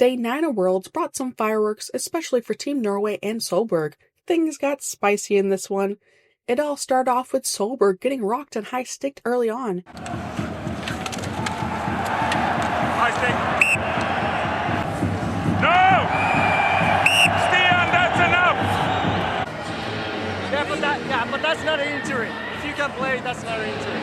Day 9 of Worlds brought some fireworks, especially for Team Norway and Solberg. Things got spicy in this one. It all started off with Solberg getting rocked and high-sticked early on. High stick. No! Stian, that's enough! But that's not an injury. If you can play, that's not an injury.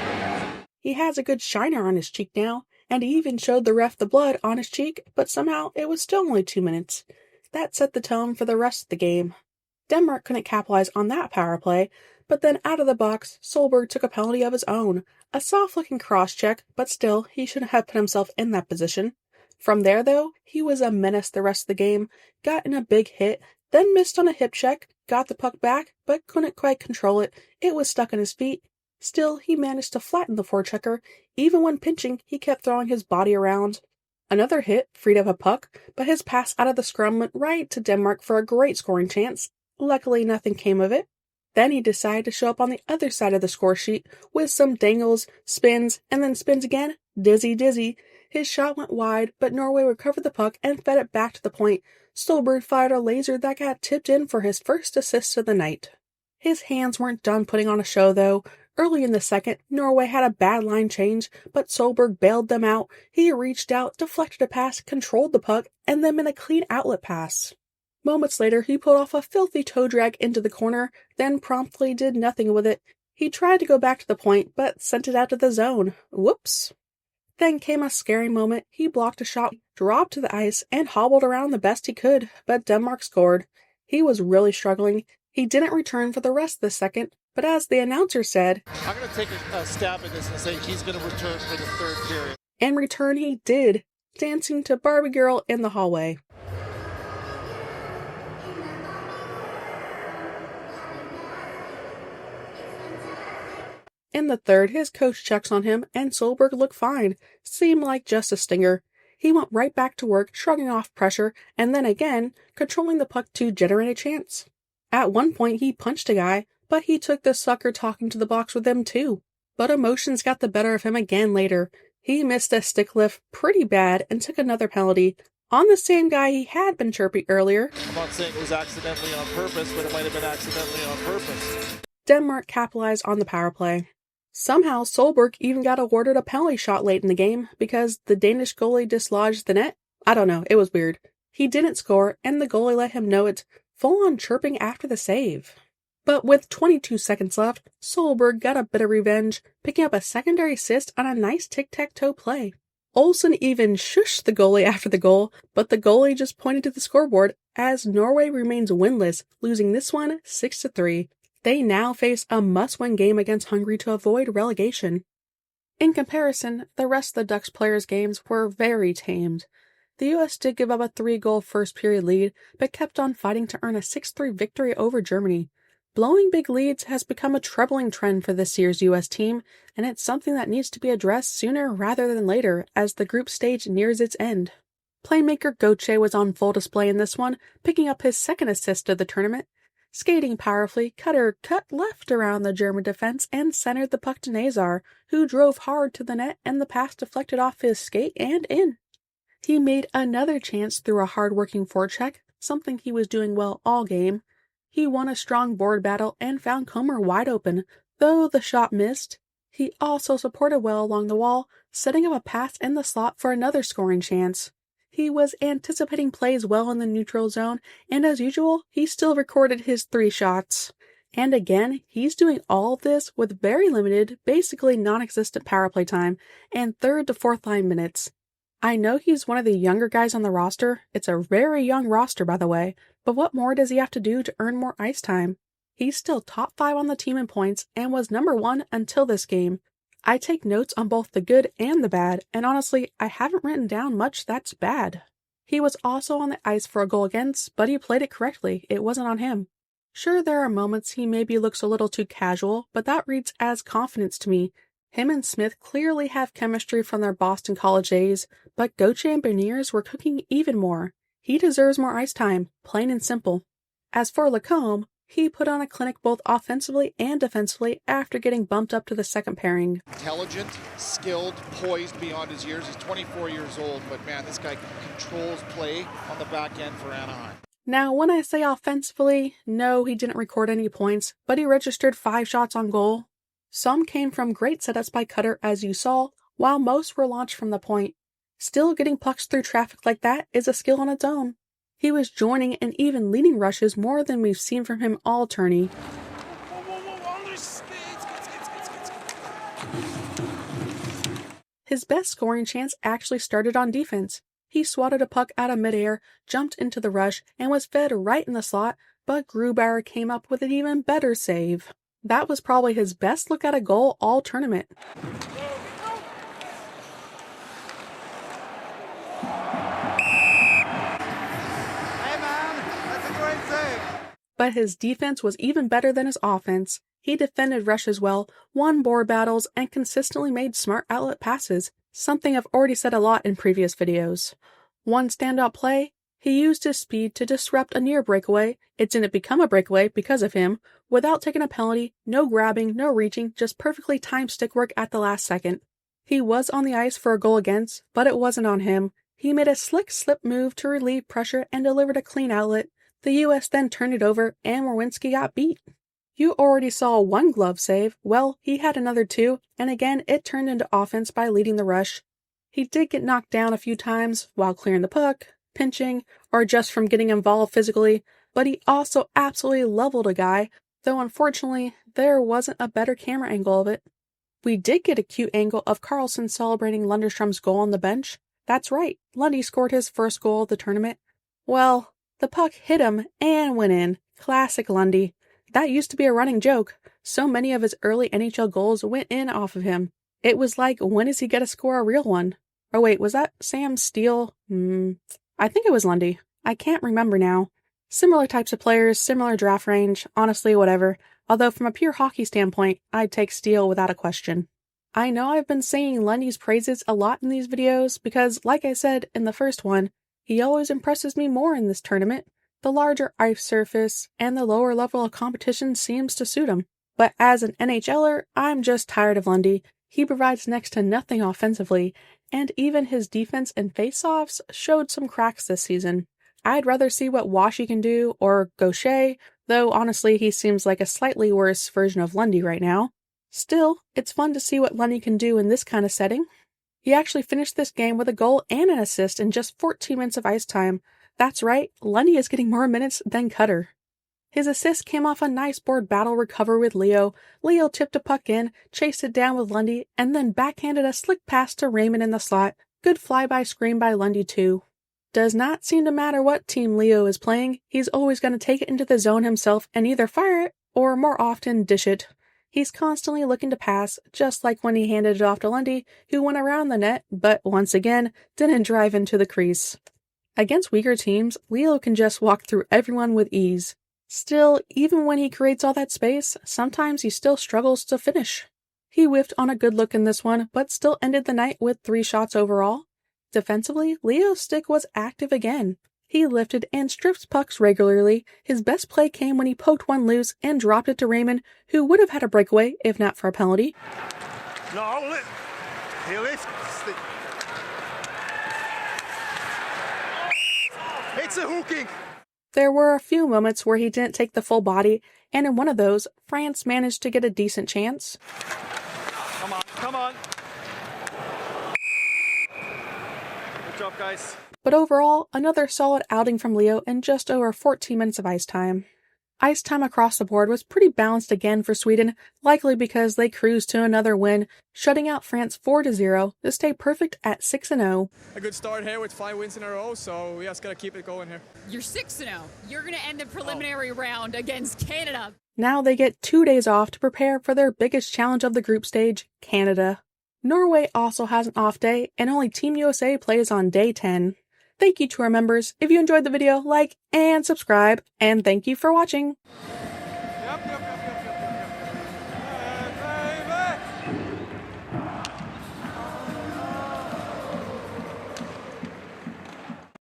He has a good shiner on his cheek now, and he even showed the ref the blood on his cheek, but somehow it was still only 2 minutes. That set the tone for the rest of the game. Denmark couldn't capitalize on that power play, but then out of the box, Solberg took a penalty of his own. A soft-looking cross-check, but still, he shouldn't have put himself in that position. From there, though, he was a menace the rest of the game, got in a big hit, then missed on a hip check, got the puck back, but couldn't quite control it. It was stuck in his feet. Still, he managed to flatten the forechecker. Even when pinching, he kept throwing his body around. Another hit freed up a puck, but his pass out of the scrum went right to Denmark for a great scoring chance. Luckily, nothing came of it. Then he decided to show up on the other side of the score sheet with some dangles, spins, and then spins again. Dizzy. His shot went wide, but Norway recovered the puck and fed it back to the point. Solberg fired a laser that got tipped in for his first assist of the night. His hands weren't done putting on a show, though. Early in the second, Norway had a bad line change, but Solberg bailed them out. He reached out, deflected a pass, controlled the puck, and then made a clean outlet pass. Moments later, he pulled off a filthy toe drag into the corner, then promptly did nothing with it. He tried to go back to the point, but sent it out to the zone. Whoops. Then came a scary moment. He blocked a shot, dropped to the ice, and hobbled around the best he could, but Denmark scored. He was really struggling. He didn't return for the rest of the second, but as the announcer said, I'm going to take a stab at this and say he's going to return for the third period. And return he did, dancing to Barbie Girl in the hallway. In the third, his coach checks on him, and Solberg looked fine. Seemed like just a stinger. He went right back to work, shrugging off pressure, and then again, controlling the puck to generate a chance. At one point, he punched a guy, but he took the sucker talking to the box with him too. But emotions got the better of him again later. He missed a stick lift pretty bad and took another penalty on the same guy he had been chirpy earlier. I'm not saying it was accidentally on purpose, but it might have been accidentally on purpose. Denmark capitalized on the power play. Somehow, Solberg even got awarded a penalty shot late in the game because the Danish goalie dislodged the net. I don't know, it was weird. He didn't score, and the goalie let him know it, full-on chirping after the save. But with 22 seconds left, Solberg got a bit of revenge, picking up a secondary assist on a nice tic-tac-toe play. Olsen even shushed the goalie after the goal, but the goalie just pointed to the scoreboard as Norway remains winless, losing this one 6-3. They now face a must-win game against Hungary to avoid relegation. In comparison, the rest of the Ducks players' games were very tamed. The U.S. did give up a 3-goal first-period lead, but kept on fighting to earn a 6-3 victory over Germany. Blowing big leads has become a troubling trend for this year's U.S. team, and it's something that needs to be addressed sooner rather than later as the group stage nears its end. Playmaker Gauthier was on full display in this one, picking up his second assist of the tournament. Skating powerfully, Cutter cut left around the German defense and centered the puck to Nazar, who drove hard to the net and the pass deflected off his skate and in. He made another chance through a hard-working forecheck, something he was doing well all game. He won a strong board battle and found Comer wide open, though the shot missed. He also supported well along the wall, setting up a pass in the slot for another scoring chance. He was anticipating plays well in the neutral zone, and as usual, he still recorded his 3 shots. And again, he's doing all of this with very limited, basically non-existent power play time, and 3rd to 4th line minutes. I know he's one of the younger guys on the roster. It's a very young roster, by the way, but what more does he have to do to earn more ice time? He's still top 5 on the team in points, and was number 1 until this game. I take notes on both the good and the bad, and honestly, I haven't written down much that's bad. He was also on the ice for a goal against, but he played it correctly. It wasn't on him. Sure, there are moments he maybe looks a little too casual, but that reads as confidence to me. Him and Smith clearly have chemistry from their Boston College days, but Gauthier and Beniers were cooking even more. He deserves more ice time, plain and simple. As for LaCombe, He put on a clinic both offensively and defensively after getting bumped up to the second pairing. Intelligent, skilled, poised beyond his years. He's 24 years old, but man, this guy controls play on the back end for Anaheim. Now, when I say offensively, no, he didn't record any points, but he registered 5 shots on goal. Some came from great setups by Cutter, as you saw, while most were launched from the point. Still, getting pucks through traffic like that is a skill on its own. He was joining and even leading rushes more than we've seen from him all tourney. His best scoring chance actually started on defense. He swatted a puck out of midair, jumped into the rush, and was fed right in the slot, but Grubauer came up with an even better save. That was probably his best look at a goal all tournament. But his defense was even better than his offense. He defended rushes well, won board battles, and consistently made smart outlet passes, something I've already said a lot in previous videos. One standout play, he used his speed to disrupt a near breakaway. It didn't become a breakaway because of him, without taking a penalty, no grabbing, no reaching, just perfectly timed stick work at the last second. He was on the ice for a goal against, but it wasn't on him. He made a slick slip move to relieve pressure and delivered a clean outlet. The U.S. then turned it over, and Werenski got beat. You already saw one glove save. Well, he had another 2, and again it turned into offense by leading the rush. He did get knocked down a few times while clearing the puck, pinching, or just from getting involved physically, but he also absolutely leveled a guy, though unfortunately there wasn't a better camera angle of it. We did get a cute angle of Carlsson celebrating Lundeström's goal on the bench. That's right, Lundy scored his first goal of the tournament. Well, the puck hit him and went in. Classic Lundy. That used to be a running joke. So many of his early NHL goals went in off of him. It was like, when is he going to score a real one? Oh wait, was that Sam Steele? I think it was Lundy. I can't remember now. Similar types of players, similar draft range, honestly whatever. Although from a pure hockey standpoint, I'd take Steele without a question. I know I've been saying Lundy's praises a lot in these videos because, like I said in the first one, he always impresses me more in this tournament. The larger ice surface and the lower level of competition seems to suit him. But as an NHLer, I'm just tired of Lundy. He provides next to nothing offensively, and even his defense and faceoffs showed some cracks this season. I'd rather see what Washy can do, or Gauthier, though honestly he seems like a slightly worse version of Lundy right now. Still, it's fun to see what Lundy can do in this kind of setting. He actually finished this game with a goal and an assist in just 14 minutes of ice time. That's right, Lundy is getting more minutes than Cutter. His assist came off a nice board battle recovery with Leo. Leo tipped a puck in, chased it down with Lundy, and then backhanded a slick pass to Raymond in the slot. Good flyby screen by Lundy too. Does not seem to matter what team Leo is playing, he's always going to take it into the zone himself and either fire it, or more often dish it. He's constantly looking to pass, just like when he handed it off to Lundy, who went around the net, but once again, didn't drive into the crease. Against weaker teams, Leo can just walk through everyone with ease. Still, even when he creates all that space, sometimes he still struggles to finish. He whiffed on a good look in this one, but still ended the night with 3 shots overall. Defensively, Leo's stick was active again. He lifted and stripped pucks regularly. His best play came when he poked one loose and dropped it to Raymond, who would have had a breakaway if not for a penalty. No, he lifts. It's a hooking. There were a few moments where he didn't take the full body, and in one of those, France managed to get a decent chance. Come on, come on. Good job, guys. But overall, another solid outing from Leo in just over 14 minutes of ice time. Ice time across the board was pretty balanced again for Sweden, likely because they cruised to another win, shutting out France 4-0 to stay perfect at 6-0. A good start here with 5 wins in a row, so we just gotta keep it going here. You're 6-0. You're gonna end the preliminary round against Canada. Now they get 2 days off to prepare for their biggest challenge of the group stage, Canada. Norway also has an off day, and only Team USA plays on day 10. Thank you to our members. If you enjoyed the video, like and subscribe, and thank you for watching.